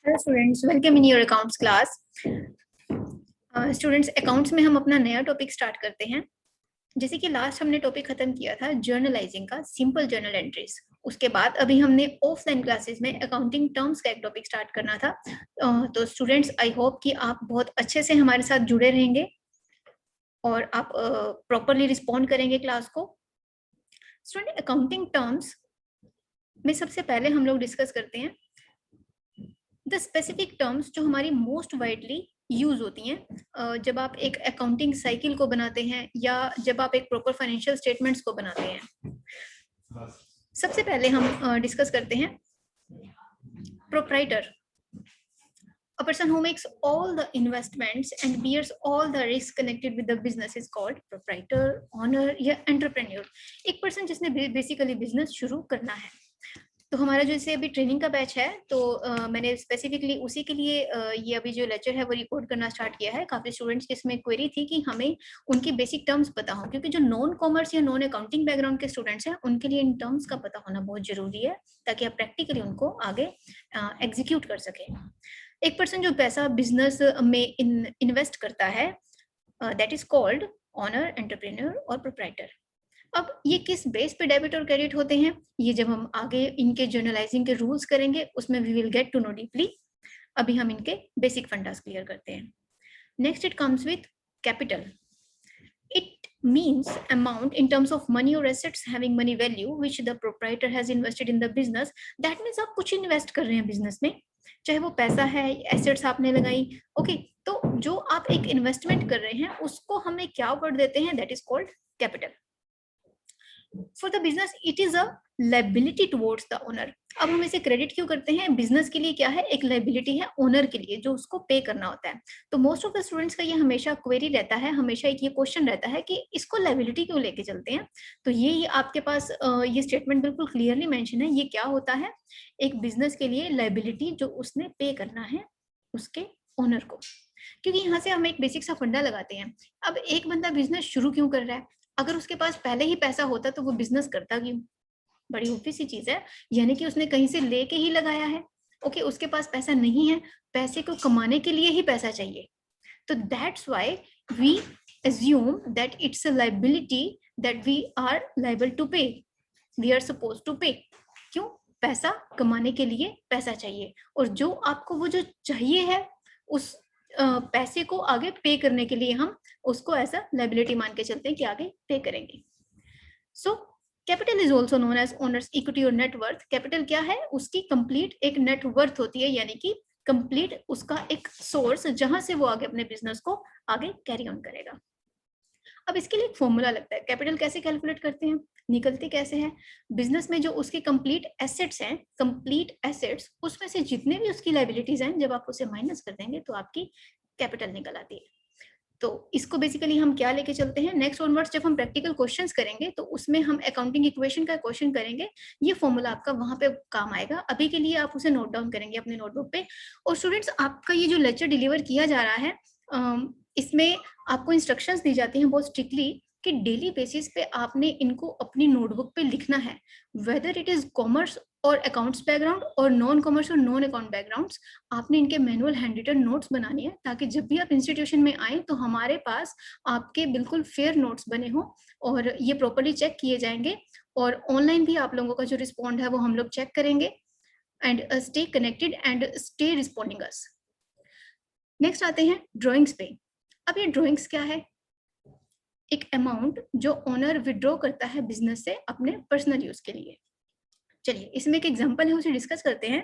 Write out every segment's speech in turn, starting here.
Hello students, welcome in your accounts class. Students, accounts में हम अपना नया टॉपिक स्टार्ट करते हैं। जैसे कि लास्ट हमने टॉपिक खत्म किया था जर्नलाइजिंग का, सिंपल जर्नल एंट्रीज। उसके बाद अभी हमने ऑफलाइन क्लासेस में अकाउंटिंग टर्म्स का एक टॉपिक स्टार्ट करना था। तो स्टूडेंट्स, आई होप कि आप बहुत अच्छे से हमारे साथ जुड़े रहेंगे और आप प्रॉपरली रिस्पॉन्ड करेंगे क्लास को। स्टूडेंट, अकाउंटिंग टर्म्स में सबसे पहले हम लोग डिस्कस करते हैं द स्पेसिफिक टर्म्स जो हमारी मोस्ट वाइडली यूज होती हैं जब आप एक अकाउंटिंग साइकिल को बनाते हैं या जब आप एक प्रॉपर फाइनेंशियल स्टेटमेंट्स को बनाते हैं। सबसे पहले हम डिस्कस करते हैं proprietor. A person who makes all the investments and bears all the risks connected with the business is called proprietor, owner या entrepreneur। एक पर्सन जिसने बेसिकली बिजनेस शुरू करना है। तो हमारा जो इसे अभी ट्रेनिंग का बैच है, तो मैंने स्पेसिफिकली उसी के लिए ये अभी जो लेक्चर है वो रिकॉर्ड करना स्टार्ट किया है। काफी स्टूडेंट्स की इसमें क्वेरी थी कि हमें उनकी बेसिक टर्म्स पता हो, क्योंकि जो नॉन कॉमर्स या नॉन अकाउंटिंग बैकग्राउंड के स्टूडेंट्स हैं उनके लिए इन टर्म्स का पता होना बहुत जरूरी है, ताकि आप प्रैक्टिकली उनको आगे एग्जीक्यूट कर सकें। एक पर्सन जो पैसा बिजनेस में इन्वेस्ट करता है, that is called owner, entrepreneur और प्रोप्राइटर। अब ये किस बेस पे डेबिट और क्रेडिट होते हैं, ये जब हम आगे इनके जर्नलाइजिंग के रूल्स करेंगे उसमें we will get to know deeply. अभी हम इनके बेसिक फंडास क्लियर करते हैं। Next it comes with capital. It means amount in terms of money or assets having money value which the proprietor has invested in the business। that means आप कुछ invest कर रहे हैं business में, चाहे वो पैसा है, एसेट्स आपने लगाई, ओके। तो जो आप एक इन्वेस्टमेंट कर रहे हैं उसको हमें क्या वर्ड देते हैं, that is called capital. For the business it is a liability towards the owner. अब हम इसे क्रेडिट क्यों करते हैं, बिजनेस के लिए क्या है, एक लाइबिलिटी है ओनर के लिए जो उसको पे करना होता है। तो मोस्ट ऑफ द स्टूडेंट्स का ये हमेशा क्वेरी रहता है, हमेशा एक ये क्वेश्चन रहता है कि इसको लाइबिलिटी क्यों लेके चलते हैं। तो ये आपके पास ये स्टेटमेंट बिल्कुल क्लियरली मेंशन है। ये क्या होता है, एक बिजनेस के लिए लाइबिलिटी जो उसने पे करना है उसके ओनर को। क्योंकि यहाँ से हम एक बेसिक सा फंडा लगाते हैं। अब एक बंदा बिजनेस शुरू क्यों कर रहा है, अगर उसके पास पहले ही पैसा होता तो वो बिजनेस करता क्यों, बड़ी ऑब्वियस सी चीज है, यानी कि उसने कहीं से लेके ही लगाया है। ओके, उसके पास पैसा नहीं है, पैसे को कमाने के लिए ही पैसा चाहिए। तो that's why we assume that it's a liability that we are liable to pay, we are supposed to pay। क्यों, पैसा कमाने के लिए पैसा चाहिए, और जो आपको वो जो चाहिए है उस पैसे को आगे पे करने के लिए हम उसको ऐसा लाइबिलिटी मान के चलते हैं कि आगे पे करेंगे। So capital is also known as owners equity और नेटवर्थ। कैपिटल क्या है, उसकी कंप्लीट एक नेटवर्थ होती है, यानी कि कंप्लीट उसका एक सोर्स जहां से वो आगे अपने बिजनेस को आगे कैरी ऑन करेगा। अब इसके लिए एक फॉर्मूला लगता है, कैपिटल कैसे कैलकुलेट करते हैं, निकलते कैसे हैं। बिजनेस में जो उसके कंप्लीट एसेट्स हैं, कंप्लीट एसेट्स उसमें से जितने भी उसकी लाइबिलिटीज हैं, जब आप उसे माइनस कर देंगे तो आपकी कैपिटल निकल आती है। तो इसको बेसिकली हम क्या लेके चलते हैं, नेक्स्ट ऑनवर्ड्स जब हम प्रैक्टिकल क्वेश्चंस करेंगे तो उसमें हम अकाउंटिंग इक्वेशन का क्वेश्चन करेंगे, ये फॉर्मूला आपका वहां पे काम आएगा। अभी के लिए आप उसे नोट डाउन करेंगे अपने नोटबुक पे। और स्टूडेंट्स, आपका ये जो लेक्चर डिलीवर किया जा रहा है, इसमें आपको इंस्ट्रक्शंस दी जाती हैं बहुत स्ट्रिक्टली कि डेली बेसिस पे आपने इनको अपनी नोटबुक पे लिखना है, वेदर इट इज कॉमर्स और अकाउंट्स बैकग्राउंड और नॉन कॉमर्स और नॉन अकाउंट बैकग्राउंड्स। आपने इनके मैनुअल हैंड रिटन नोट्स बनानी है, ताकि जब भी आप इंस्टीट्यूशन में आए तो हमारे पास आपके बिल्कुल फेयर नोट्स बने हो और ये प्रॉपरली चेक किए जाएंगे। और ऑनलाइन भी आप लोगों का जो रिस्पॉन्ड है वो हम लोग चेक करेंगे। And stay connected and stay responding us. Next आते हैं ड्रॉइंग्स पे। अब ये ड्रॉइंग्स क्या है, एक अमाउंट जो ओनर विड्रॉ करता है बिजनेस से अपने पर्सनल यूज के लिए। चलिए इसमें एक एग्जांपल है, उसे डिस्कस करते हैं।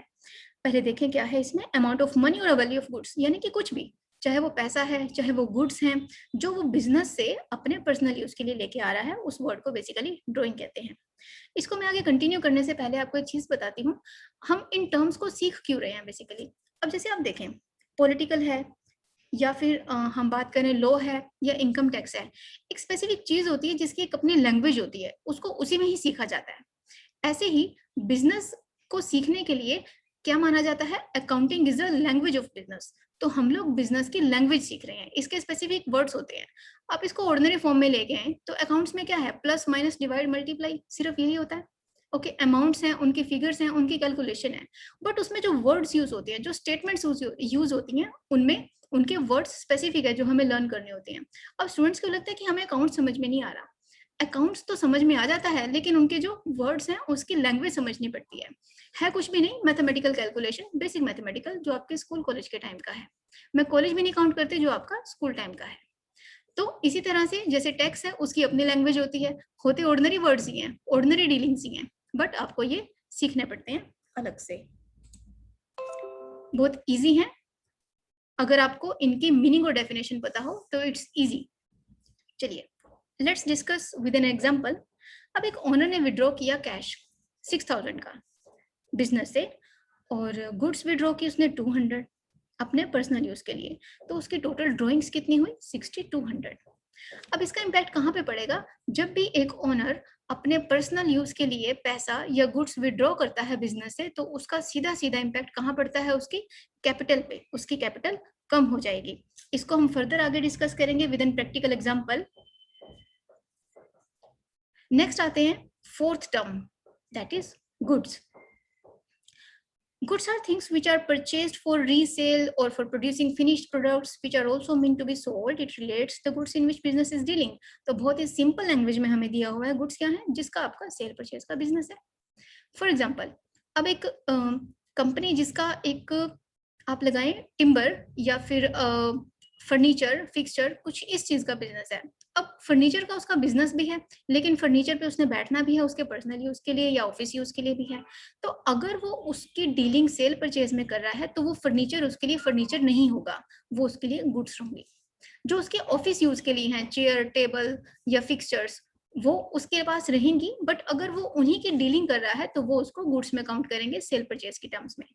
पहले देखें क्या है इसमें, अमाउंट ऑफ मनी और वैल्यू ऑफ गुड्स, यानी कि कुछ भी, चाहे वो पैसा है चाहे वो गुड्स हैं, जो वो बिजनेस से अपने पर्सनल यूज के लिए लेके आ रहा है, उस वर्ड को बेसिकली ड्रॉइंग कहते हैं। इसको मैं आगे कंटिन्यू करने से पहले आपको एक चीज बताती हूँ, हम इन टर्म्स को सीख क्यों रहे हैं बेसिकली। अब जैसे आप देखें, पॉलिटिकल है या फिर हम बात करें लॉ है या इनकम टैक्स है, एक स्पेसिफिक चीज होती है जिसकी एक अपनी लैंग्वेज होती है, उसको उसी में ही सीखा जाता है। ऐसे ही बिजनेस को सीखने के लिए क्या माना जाता है, accounting is a language of business. तो हम लोग बिजनेस की लैंग्वेज सीख रहे हैं, इसके स्पेसिफिक वर्ड्स होते हैं। आप इसको ऑर्डिनरी फॉर्म में लेके आए तो अकाउंट्स में क्या है, प्लस माइनस डिवाइड मल्टीप्लाई, सिर्फ यही होता है। ओके, अमाउंट्स हैं, उनके फिगर्स हैं, उनकी कैलकुलेशन है, बट उसमें जो वर्ड्स यूज होती हैं, जो स्टेटमेंट्स यूज होती हैं, उनमें उनके वर्ड्स स्पेसिफिक है जो हमें लर्न करने होते हैं। अब स्टूडेंट्स को लगता है कि हमें अकाउंट समझ में नहीं आ रहा। अकाउंट्स तो समझ में आ जाता है, लेकिन उनके जो वर्ड्स हैं उसकी लैंग्वेज समझनी पड़ती है कुछ भी नहीं, मैथमेटिकल कैलकुलेशन, बेसिक मैथमेटिकल, जो आपके स्कूल कॉलेज के टाइम का है। मैं कॉलेज भी नहीं काउंट करती, जो आपका स्कूल टाइम का है। तो इसी तरह से जैसे टैक्स है, उसकी अपनी लैंग्वेज होती है, होते ऑर्डिनरी वर्ड्स ही हैं, ऑर्डिनरी डीलिंग्स ही हैं, बट आपको ये सीखने पड़ते हैं अलग से। बहुत इजी है, अगर आपको इनकी मीनिंग और डेफिनेशन पता हो तो इट्स इजी। चलिए let's discuss with an example. अब एक ओनर ने विड्रॉ किया कैश 6000 का बिजनेस से, और गुड्स विड्रॉ की उसने 200 अपने पर्सनल यूज के लिए, तो उसकी टोटल ड्रॉइंग्स कितनी हुई 6200। अब इसका इम्पैक्ट कहाँ पे पड़ेगा? जब भी एक ओनर अपने पर्सनल यूज के लिए पैसा या गुड्स विड्रॉ करता है बिजनेस से, तो उसका सीधा सीधा इम्पैक्ट कहाँ पड़ता है? उसकी कैपिटल पे, उसकी कैपिटल कम हो जाएगी। इसको हम फर्दर आगे डिस्कस करेंगे with an practical example. Next आते हैं fourth term, that is goods. Goods are things which are purchased for resale or for producing finished products which are also meant to be sold. It relates the goods in which business is dealing. तो बहुत ही simple language में हमें दिया हुआ है goods क्या है, जिसका आपका सेल परचेज का बिजनेस है। फॉर एग्जाम्पल, अब एक कंपनी जिसका एक आप लगाएं टिम्बर या फिर फर्नीचर फिक्सचर, कुछ इस चीज का बिजनेस है। अब फर्नीचर का उसका बिजनेस भी है, लेकिन फर्नीचर पे उसने बैठना भी है, उसके पर्सनल यूज के लिए या ऑफिस यूज के लिए भी है। तो अगर वो उसकी डीलिंग सेल परचेज में कर रहा है, तो वो फर्नीचर उसके लिए फर्नीचर नहीं होगा, वो उसके लिए गुड्स होंगे। जो उसके ऑफिस यूज के लिए हैं, चेयर टेबल या फिक्सचर्स, वो उसके पास रहेंगी, बट अगर वो उन्हीं की डीलिंग कर रहा है तो वो उसको गुड्स में काउंट करेंगे सेल परचेज की टर्म्स में।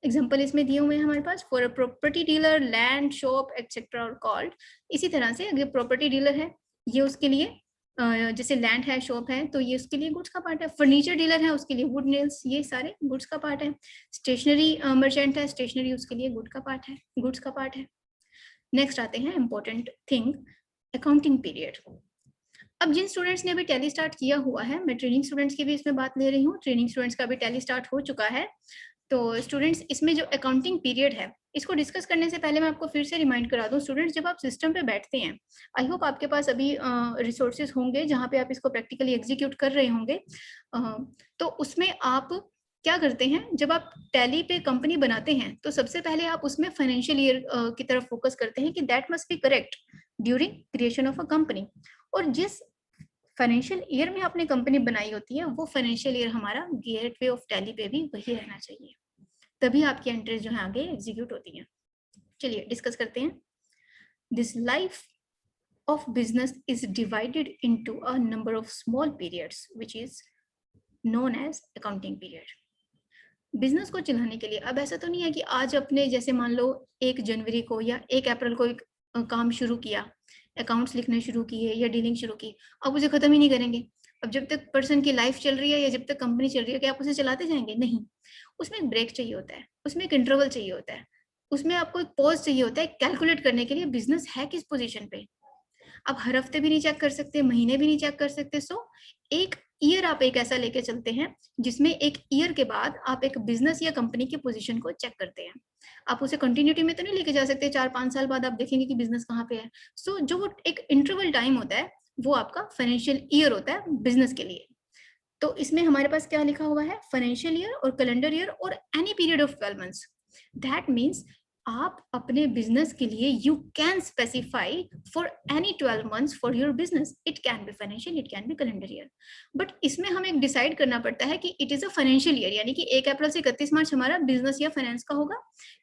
एग्जाम्पल इसमें दिए हुए हैं हमारे पास, for a property dealer land shop etcetera और कॉल्ड। इसी तरह से अगर प्रॉपर्टी डीलर है, ये उसके लिए जैसे लैंड है, शॉप है, तो ये उसके लिए गुड्स का पार्ट है। फर्नीचर डीलर है, उसके लिए वुड नेल्स, ये सारे गुड्स का पार्ट है। स्टेशनरी मर्चेंट है, स्टेशनरी उसके लिए गुड्स का पार्ट है। नेक्स्ट आते हैं इंपॉर्टेंट थिंग, अकाउंटिंग पीरियड। अब जिन स्टूडेंट्स ने अभी टैली स्टार्ट किया हुआ है, मैं ट्रेनिंग स्टूडेंट्स की भी इसमें बात ले रही हूँ, ट्रेनिंग स्टूडेंट्स का भी टैली स्टार्ट हो चुका है। तो स्टूडेंट्स, इसमें जो अकाउंटिंग पीरियड है, इसको डिस्कस करने से पहले मैं आपको फिर से रिमाइंड करा दूं, स्टूडेंट्स जब आप सिस्टम पे बैठते हैं, आई होप आपके पास अभी रिसोर्सेज होंगे जहाँ पे आप इसको प्रैक्टिकली एग्जीक्यूट कर रहे होंगे। तो उसमें आप क्या करते हैं, जब आप टैली पे कंपनी बनाते हैं, तो सबसे पहले आप उसमें फाइनेंशियल ईयर की तरफ फोकस करते हैं कि that must be correct during creation of a company. और जिस फाइनेंशियल ईयर में आपने कंपनी बनाई होती है, वो फाइनेंशियल ईयर हमारा गेटवे ऑफ टैली पे भी वही रहना चाहिए, तभी आपकी एंट्रीज जो है आगे एग्जीक्यूट होती हैं। चलिए डिस्कस करते हैं। This life of business is divided into a number of small periods which is known as accounting period. Business को चलाने के लिए, अब ऐसा तो नहीं है कि आज अपने जैसे मान लो 1 जनवरी को या 1 अप्रैल को एक काम शुरू किया, अकाउंट्स लिखने शुरू किए या डीलिंग शुरू की, अब उसे खत्म ही नहीं करेंगे। अब जब तक पर्सन की लाइफ चल रही है या जब तक कंपनी चल रही है, क्या आप उसे चलाते जाएंगे? नहीं, उसमें एक ब्रेक चाहिए होता है, उसमें एक इंटरवल चाहिए होता है, उसमें आपको एक पॉज चाहिए होता है कैलकुलेट करने के लिए बिजनेस है किस पोजीशन पे। आप हर हफ्ते भी नहीं चेक कर सकते, महीने भी नहीं चेक कर सकते। सो एक ईयर आप एक ऐसा लेके चलते हैं जिसमें एक ईयर के बाद आप एक बिजनेस या कंपनी की पोजीशन को चेक करते हैं। आप उसे कंटिन्यूटी में तो नहीं लेके जा सकते, 4-5 साल बाद आप देखेंगे कि बिजनेस कहाँ पे है। सो जो वो एक इंटरवल टाइम होता है, वो आपका फाइनेंशियल ईयर होता है बिजनेस के लिए। तो इसमें हमारे पास क्या लिखा हुआ है, फाइनेंशियल ईयर और कैलेंडर ईयर और any period of 12 months. That means आप अपने बिजनेस के लिए you can specify for any 12 months for your business. It can be financial, it can be calendar year, but इसमें हमें डिसाइड करना पड़ता है कि it is a financial year, यानी कि 1 अप्रैल से 31 मार्च हमारा बिजनेस या फाइनेंस का होगा।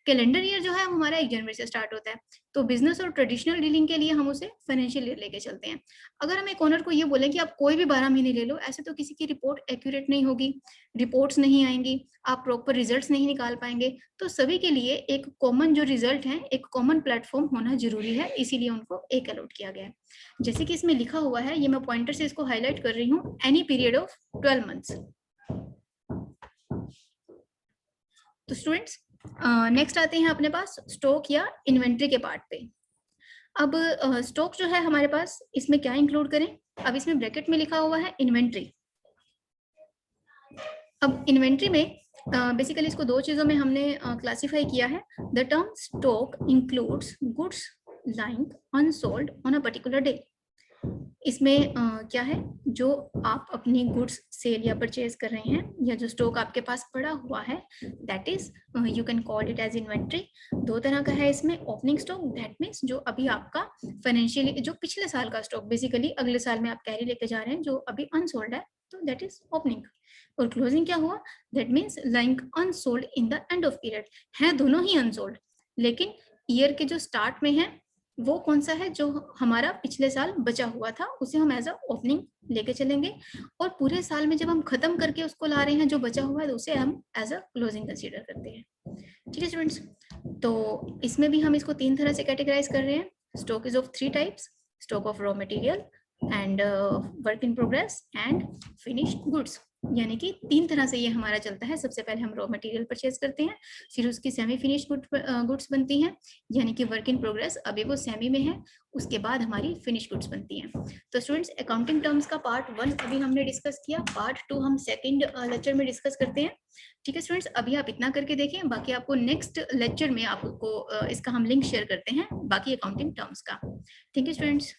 कैलेंडर ईयर जो है हमारा 1 जनवरी से स्टार्ट होता है। तो बिजनेस और ट्रेडिशनल डीलिंग के लिए हम उसे फाइनेंशियल ईयर लेके चलते हैं। अगर हम एक ओनर को ये बोलें कि आप कोई भी 12 महीने ले लो, ऐसे तो किसी की रिपोर्ट एक्यूरेट नहीं होगी, रिपोर्ट्स नहीं आएंगी, आप प्रॉपर रिजल्ट्स नहीं निकाल पाएंगे। तो सभी के लिए एक कॉमन जो रिजल्ट है, एक कॉमन प्लेटफॉर्म होना जरूरी है, इसीलिए उनको एक अलॉट किया गया है। जैसे कि इसमें लिखा हुआ है, ये मैं पॉइंटर से इसको हाईलाइट कर रही हूँ, एनी पीरियड ऑफ 12 मंथ्स। तो स्टूडेंट्स नेक्स्ट आते हैं अपने पास स्टॉक या इन्वेंट्री के पार्ट पे। अब स्टॉक जो है हमारे पास, इसमें क्या इंक्लूड करें? अब इसमें ब्रैकेट में लिखा हुआ है इन्वेंट्री। अब इन्वेंट्री में बेसिकली इसको दो चीजों में हमने क्लासिफाई किया है. The term stock includes goods lying unsold on a particular day. इसमें क्या है, जो आप अपनी गुड्स सेल या परचेज कर रहे हैं या जो स्टॉक आपके पास पड़ा हुआ है, that is you can call it as inventory. दो तरह का है इसमें. ओपनिंग स्टॉक, दैट मीन्स जो अभी आपका फाइनेंशियली, जो पिछले साल का स्टॉक, बेसिकली अगले साल में आप कैरी लेके जा रहे हैं, जो अभी अनसोल्ड है, तो दैट इज ओपनिंग. और क्लोजिंग क्या हुआ, that means lying unsold in the end of period. है दोनों ही अनसोल्ड, लेकिन ईयर के जो स्टार्ट में है वो कौन सा है, जो हमारा पिछले साल बचा हुआ था, उसे हम एज अ ओपनिंग लेके चलेंगे. और पूरे साल में जब हम खत्म करके उसको ला रहे हैं जो बचा हुआ है, तो उसे हम एज अ क्लोजिंग कंसीडर करते हैं. ठीक है स्टूडेंट्स, तो इसमें भी हम इसको तीन तरह से कैटेगराइज कर रहे हैं. Stock is of three types: stock of raw material and work in progress and finished goods. यानी कि तीन तरह से ये हमारा चलता है. सबसे पहले हम रॉ मटेरियल परचेज करते हैं, फिर उसकी सेमी फिनिश गुड्स बनती हैं, यानी कि वर्क इन प्रोग्रेस, अभी वो सेमी में है, उसके बाद हमारी फिनिश गुड्स बनती हैं. तो स्टूडेंट्स, अकाउंटिंग टर्म्स का पार्ट 1 अभी हमने डिस्कस किया, पार्ट 2 हम सेकंड लेक्चर में डिस्कस करते हैं. ठीक है स्टूडेंट्स, अभी आप इतना करके देखें, बाकी आपको नेक्स्ट लेक्चर में आपको इसका हम लिंक शेयर करते हैं बाकी अकाउंटिंग टर्म्स का. Thank you students.